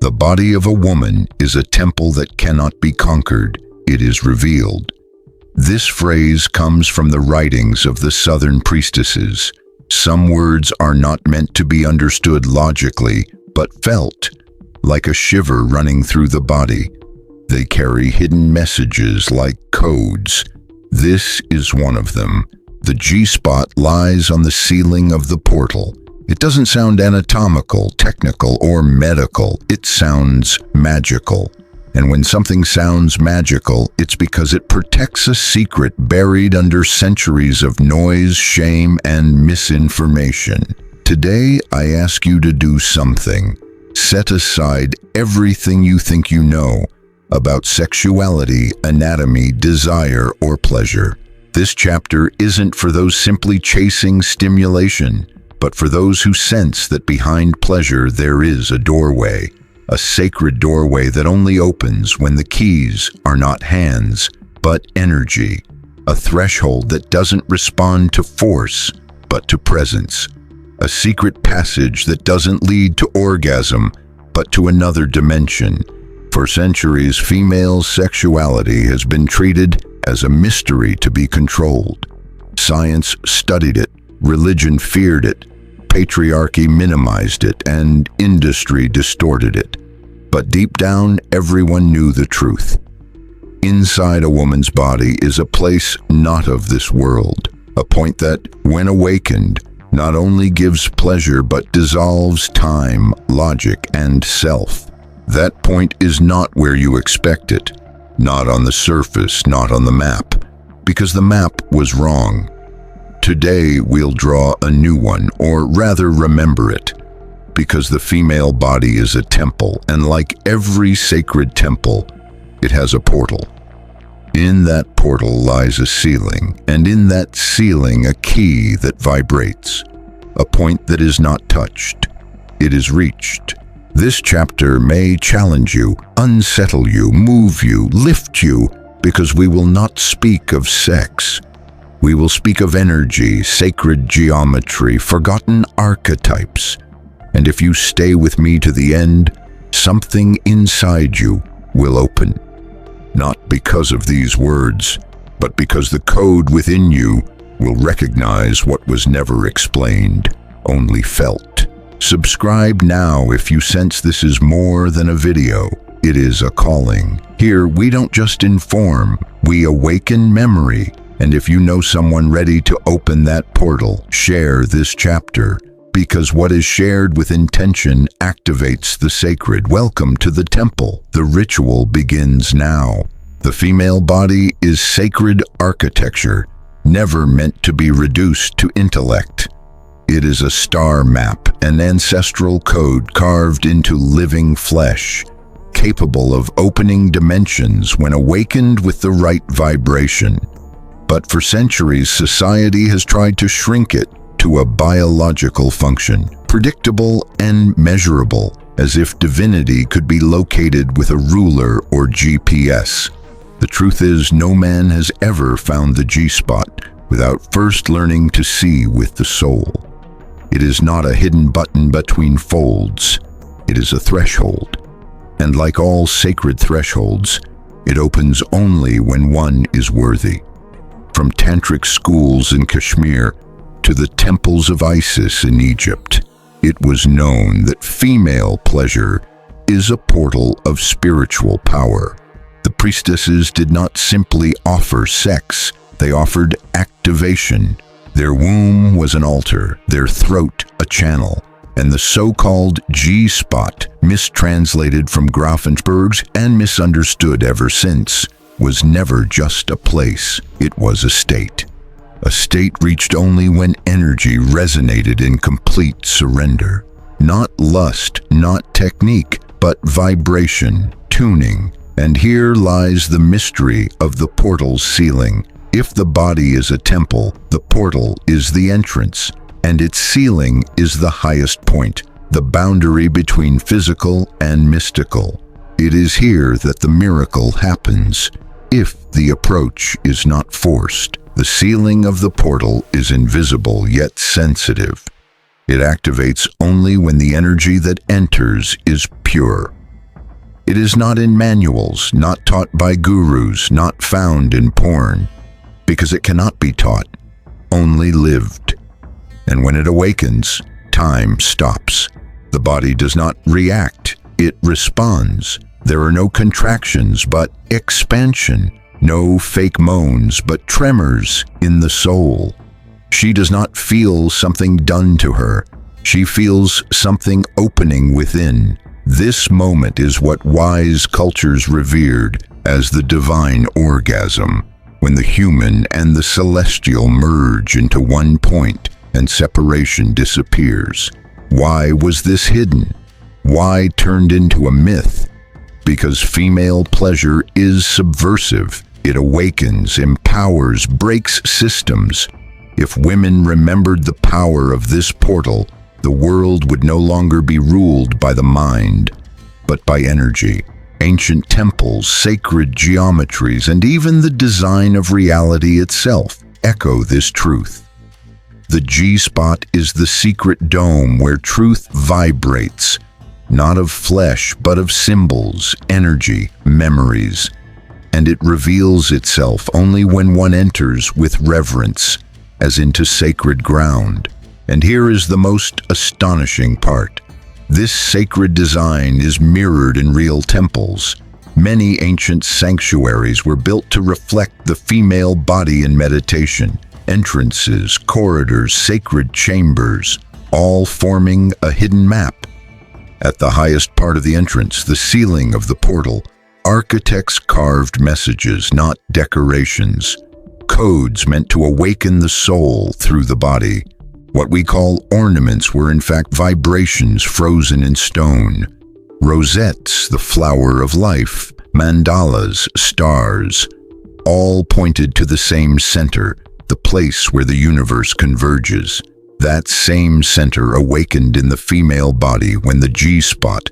The body of a woman is a temple that cannot be conquered. It is revealed. This phrase comes from the writings of the southern priestesses. Some words are not meant to be understood logically, but felt, like a shiver running through the body. They carry hidden messages like codes. This is one of them. The G-spot lies on the ceiling of the portal. It doesn't sound anatomical, technical, or medical. It sounds magical. And when something sounds magical, it's because it protects a secret buried under centuries of noise, shame, and misinformation. Today, I ask you to do something. Set aside everything you think you know about sexuality, anatomy, desire, or pleasure. This chapter isn't for those simply chasing stimulation, but for those who sense that behind pleasure there is a doorway, a sacred doorway that only opens when the keys are not hands, but energy, a threshold that doesn't respond to force, but to presence, a secret passage that doesn't lead to orgasm, but to another dimension. For centuries, female sexuality has been treated as a mystery to be controlled. Science studied it, religion feared it, patriarchy minimized it, and industry distorted it. But deep down, everyone knew the truth. Inside a woman's body is a place not of this world, a point that, when awakened, not only gives pleasure but dissolves time, logic, and self. That point is not where you expect it, not on the surface, not on the map, because the map was wrong. Today we'll draw a new one, or rather remember it, because the female body is a temple, and like every sacred temple, it has a portal. In that portal lies a ceiling, and in that ceiling a key that vibrates, a point that is not touched, it is reached. This chapter may challenge you, unsettle you, move you, lift you, because we will not speak of sex. We will speak of energy, sacred geometry, forgotten archetypes. And if you stay with me to the end, something inside you will open. Not because of these words, but because the code within you will recognize what was never explained, only felt. Subscribe now if you sense this is more than a video. It is a calling. Here, we don't just inform, we awaken memory. And if you know someone ready to open that portal, share this chapter. Because what is shared with intention activates the sacred. Welcome to the temple. The ritual begins now. The female body is sacred architecture, never meant to be reduced to intellect. It is a star map, an ancestral code carved into living flesh, capable of opening dimensions when awakened with the right vibration. But for centuries, society has tried to shrink it to a biological function, predictable and measurable, as if divinity could be located with a ruler or GPS. The truth is, no man has ever found the G-spot without first learning to see with the soul. It is not a hidden button between folds. It is a threshold. And like all sacred thresholds, it opens only when one is worthy. From tantric schools in Kashmir to the temples of Isis in Egypt, it was known that female pleasure is a portal of spiritual power. The priestesses did not simply offer sex, they offered activation. Their womb was an altar, their throat a channel, and the so-called G-spot, mistranslated from Grafenberg's and misunderstood ever since, was never just a place, it was a state. A state reached only when energy resonated in complete surrender. Not lust, not technique, but vibration, tuning. And here lies the mystery of the portal's ceiling. If the body is a temple, the portal is the entrance, and its ceiling is the highest point, the boundary between physical and mystical. It is here that the miracle happens. If the approach is not forced, the ceiling of the portal is invisible yet sensitive. It activates only when the energy that enters is pure. It is not in manuals, not taught by gurus, not found in porn, because it cannot be taught, only lived. And when it awakens, time stops. The body does not react, it responds. There are no contractions, but expansion. No fake moans, but tremors in the soul. She does not feel something done to her. She feels something opening within. This moment is what wise cultures revered as the divine orgasm, when the human and the celestial merge into one point and separation disappears. Why was this hidden? Why turned into a myth? Because female pleasure is subversive. It awakens, empowers, breaks systems. If women remembered the power of this portal, the world would no longer be ruled by the mind, but by energy. Ancient temples, sacred geometries, and even the design of reality itself echo this truth. The G-spot is the secret dome where truth vibrates, not of flesh, but of symbols, energy, memories. And it reveals itself only when one enters with reverence, as into sacred ground. And here is the most astonishing part. This sacred design is mirrored in real temples. Many ancient sanctuaries were built to reflect the female body in meditation. Entrances, corridors, sacred chambers, all forming a hidden map. At the highest part of the entrance, the ceiling of the portal, architects carved messages, not decorations. Codes meant to awaken the soul through the body. What we call ornaments were in fact vibrations frozen in stone. Rosettes, the flower of life, mandalas, stars, all pointed to the same center, the place where the universe converges. That same center awakened in the female body when the G-spot,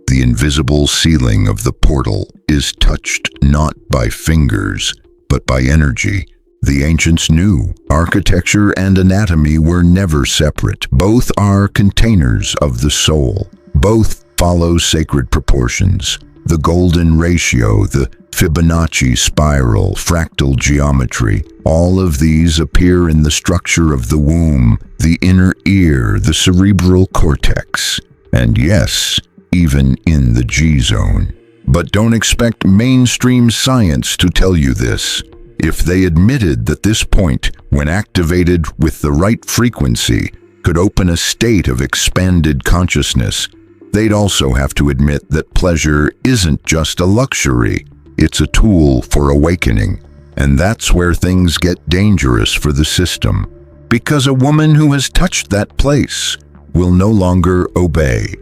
the invisible ceiling of the portal, is touched not by fingers, but by energy. The ancients knew architecture and anatomy were never separate. Both are containers of the soul. Both follow sacred proportions. The golden ratio, the Fibonacci spiral, fractal geometry, all of these appear in the structure of the womb, the inner ear, the cerebral cortex, and yes, even in the G-zone. But don't expect mainstream science to tell you this. If they admitted that this point, when activated with the right frequency, could open a state of expanded consciousness, they'd also have to admit that pleasure isn't just a luxury, it's a tool for awakening. And that's where things get dangerous for the system. Because a woman who has touched that place will no longer obey.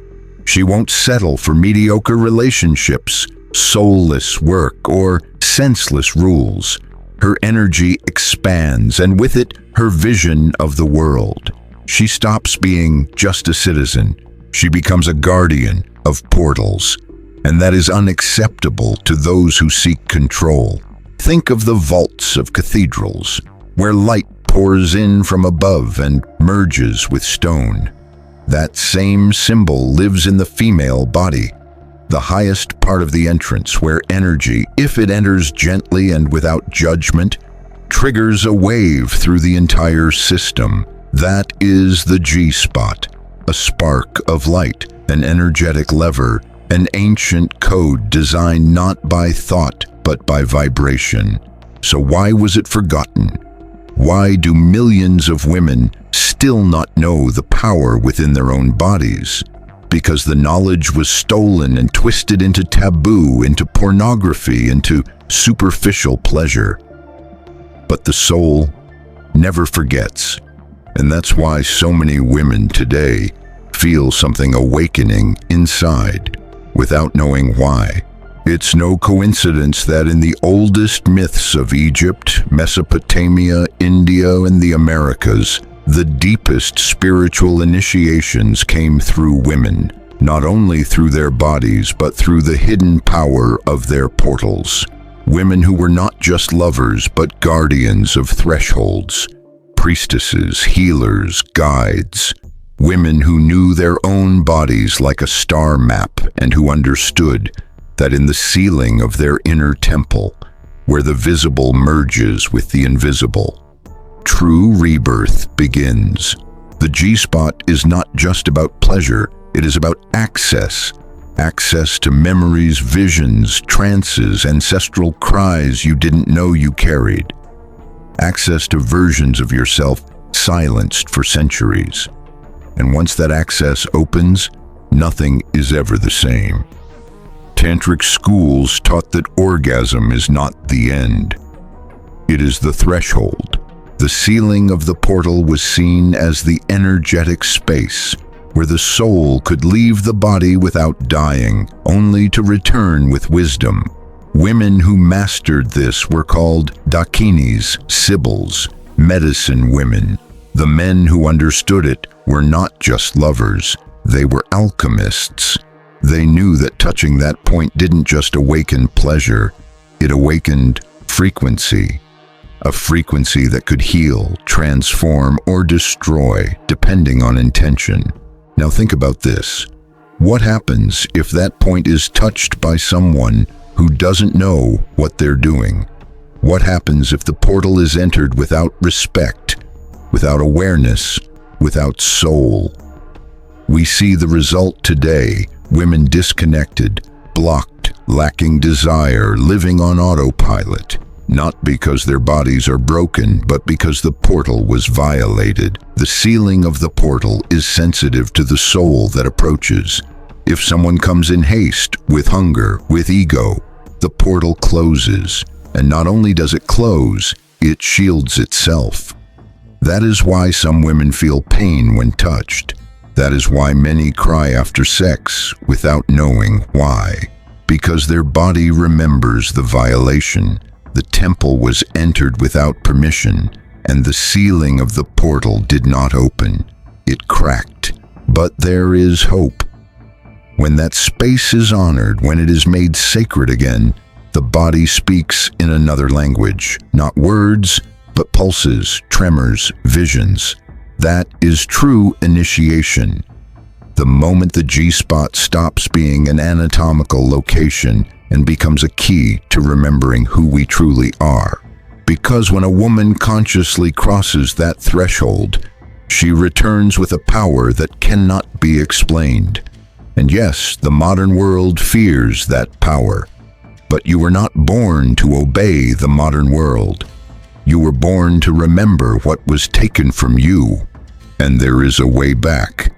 She won't settle for mediocre relationships, soulless work, or senseless rules. Her energy expands, and with it, her vision of the world. She stops being just a citizen. She becomes a guardian of portals, and that is unacceptable to those who seek control. Think of the vaults of cathedrals, where light pours in from above and merges with stone. That same symbol lives in the female body, the highest part of the entrance, where energy, if it enters gently and without judgment, triggers a wave through the entire system. That is the G-spot, a spark of light, an energetic lever, an ancient code designed not by thought, but by vibration. So why was it forgotten? Why do millions of women still not know the power within their own bodies? Because the knowledge was stolen and twisted into taboo, into pornography, into superficial pleasure. But the soul never forgets, and that's why so many women today feel something awakening inside without knowing why. It's no coincidence that in the oldest myths of Egypt, Mesopotamia, India, and the Americas, the deepest spiritual initiations came through women, not only through their bodies, but through the hidden power of their portals. Women who were not just lovers, but guardians of thresholds, priestesses, healers, guides. Women who knew their own bodies like a star map and who understood that in the ceiling of their inner temple, where the visible merges with the invisible, true rebirth begins. The G-spot is not just about pleasure, it is about access. Access to memories, visions, trances, ancestral cries you didn't know you carried. Access to versions of yourself silenced for centuries. And once that access opens, nothing is ever the same. Tantric schools taught that orgasm is not the end. It is the threshold. The ceiling of the portal was seen as the energetic space where the soul could leave the body without dying, only to return with wisdom. Women who mastered this were called dakinis, sibyls, medicine women. The men who understood it were not just lovers, they were alchemists. They knew that touching that point didn't just awaken pleasure, it awakened frequency. A frequency that could heal, transform, or destroy, depending on intention. Now think about this. What happens if that point is touched by someone who doesn't know what they're doing? What happens if the portal is entered without respect, without awareness, without soul? We see the result today. Women disconnected, blocked, lacking desire, living on autopilot. Not because their bodies are broken, but because the portal was violated. The ceiling of the portal is sensitive to the soul that approaches. If someone comes in haste, with hunger, with ego, the portal closes. And not only does it close, it shields itself. That is why some women feel pain when touched. That is why many cry after sex without knowing why. Because their body remembers the violation. The temple was entered without permission, and the ceiling of the portal did not open. It cracked. But there is hope. When that space is honored, when it is made sacred again, the body speaks in another language. Not words, but pulses, tremors, visions. That is true initiation. The moment the G-spot stops being an anatomical location and becomes a key to remembering who we truly are. Because when a woman consciously crosses that threshold, she returns with a power that cannot be explained. And yes, the modern world fears that power. But you were not born to obey the modern world. You were born to remember what was taken from you, and there is a way back.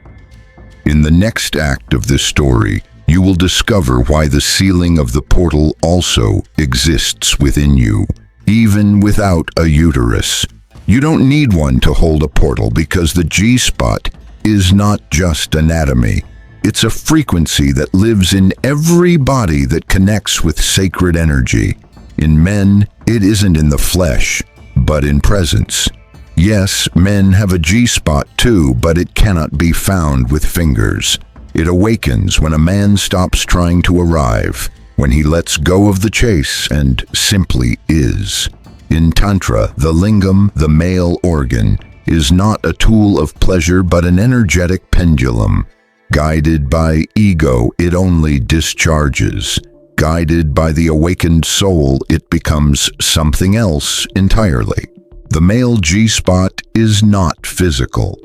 In the next act of this story, you will discover why the ceiling of the portal also exists within you, even without a uterus. You don't need one to hold a portal because the G-spot is not just anatomy. It's a frequency that lives in every body that connects with sacred energy. In men, it isn't in the flesh, but in presence. Yes, men have a G-spot too, but it cannot be found with fingers. It awakens when a man stops trying to arrive, when he lets go of the chase and simply is. In Tantra, the lingam, the male organ, is not a tool of pleasure but an energetic pendulum. Guided by ego, it only discharges. Guided by the awakened soul, it becomes something else entirely. The male G-spot is not physical.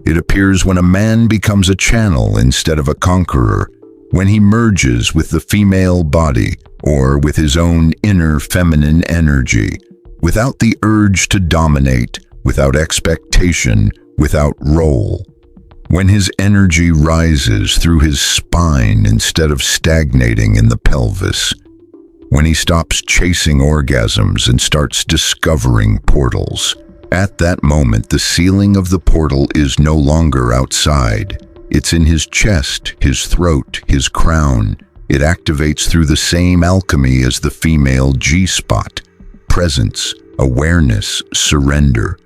It appears when a man becomes a channel instead of a conqueror, when he merges with the female body or with his own inner feminine energy, without the urge to dominate, without expectation, without role. When his energy rises through his spine instead of stagnating in the pelvis. When he stops chasing orgasms and starts discovering portals. At that moment, the ceiling of the portal is no longer outside. It's in his chest, his throat, his crown. It activates through the same alchemy as the female G-spot. Presence, awareness, surrender.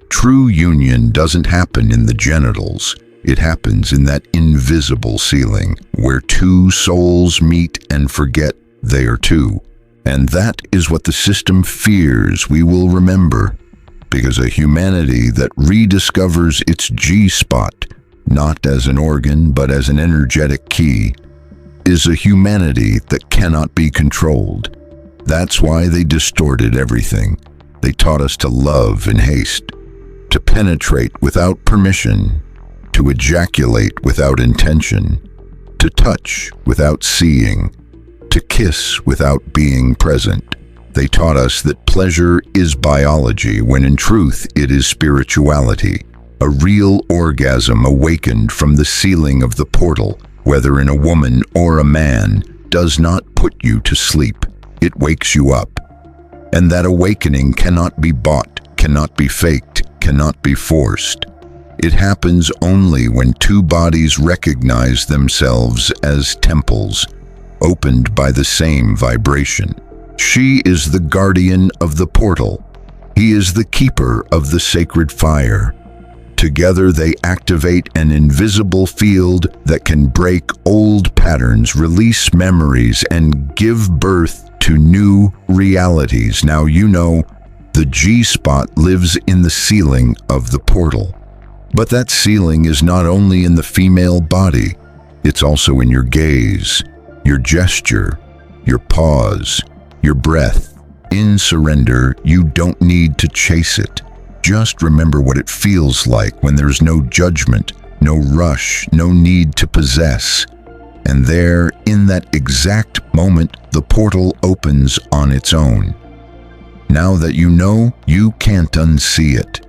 True union doesn't happen in the genitals. It happens in that invisible ceiling, where two souls meet and forget they are two. And that is what the system fears we will remember, because a humanity that rediscovers its G-spot, not as an organ but as an energetic key, is a humanity that cannot be controlled. That's why they distorted everything. They taught us to love in haste, to penetrate without permission, to ejaculate without intention, to touch without seeing, to kiss without being present. They taught us that pleasure is biology, when in truth it is spirituality. A real orgasm awakened from the ceiling of the portal, whether in a woman or a man, does not put you to sleep. It wakes you up. And that awakening cannot be bought, cannot be faked, cannot be forced. It happens only when two bodies recognize themselves as temples, opened by the same vibration. She is the guardian of the portal. He is the keeper of the sacred fire. Together they activate an invisible field that can break old patterns, release memories, and give birth to new realities. Now you know the G-spot lives in the ceiling of the portal. But that ceiling is not only in the female body, it's also in your gaze, your gesture, your pause, your breath. In surrender, you don't need to chase it. Just remember what it feels like when there's no judgment, no rush, no need to possess. And there, in that exact moment, the portal opens on its own. Now that you know, you can't unsee it.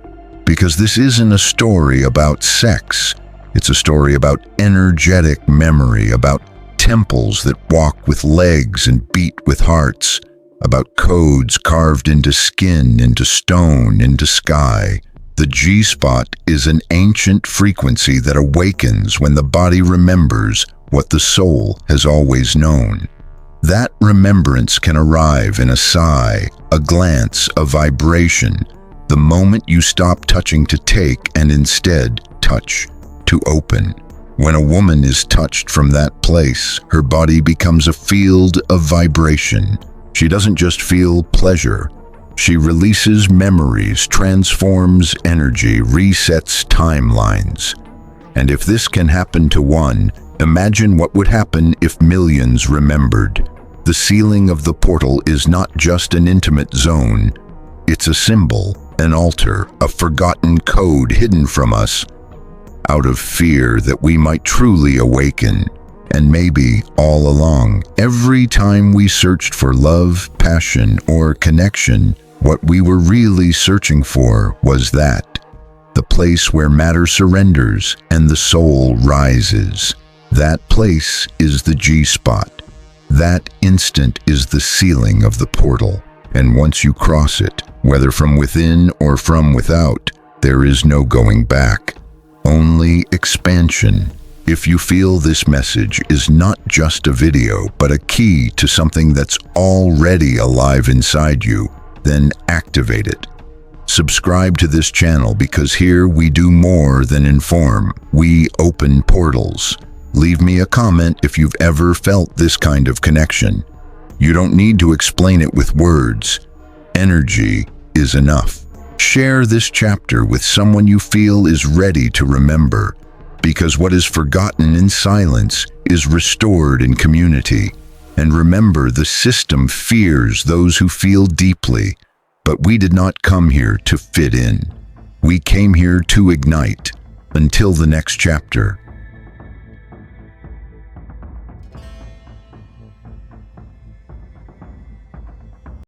Because this isn't a story about sex. It's a story about energetic memory, about temples that walk with legs and beat with hearts, about codes carved into skin, into stone, into sky. The G-spot is an ancient frequency that awakens when the body remembers what the soul has always known. That remembrance can arrive in a sigh, a glance, a vibration, the moment you stop touching to take and instead touch to open. When a woman is touched from that place, her body becomes a field of vibration. She doesn't just feel pleasure. She releases memories, transforms energy, resets timelines. And if this can happen to one, imagine what would happen if millions remembered. The ceiling of the portal is not just an intimate zone. It's a symbol, an altar, a forgotten code hidden from us, out of fear that we might truly awaken. And maybe all along, every time we searched for love, passion, or connection, what we were really searching for was that, the place where matter surrenders and the soul rises. That place is the G-spot. That instant is the ceiling of the portal. And once you cross it, whether from within or from without, there is no going back, only expansion. If you feel this message is not just a video, but a key to something that's already alive inside you, then activate it. Subscribe to this channel because here we do more than inform. We open portals. Leave me a comment if you've ever felt this kind of connection. You don't need to explain it with words. Energy is enough. Share this chapter with someone you feel is ready to remember. Because what is forgotten in silence is restored in community. And remember, the system fears those who feel deeply. But we did not come here to fit in. We came here to ignite. Until the next chapter.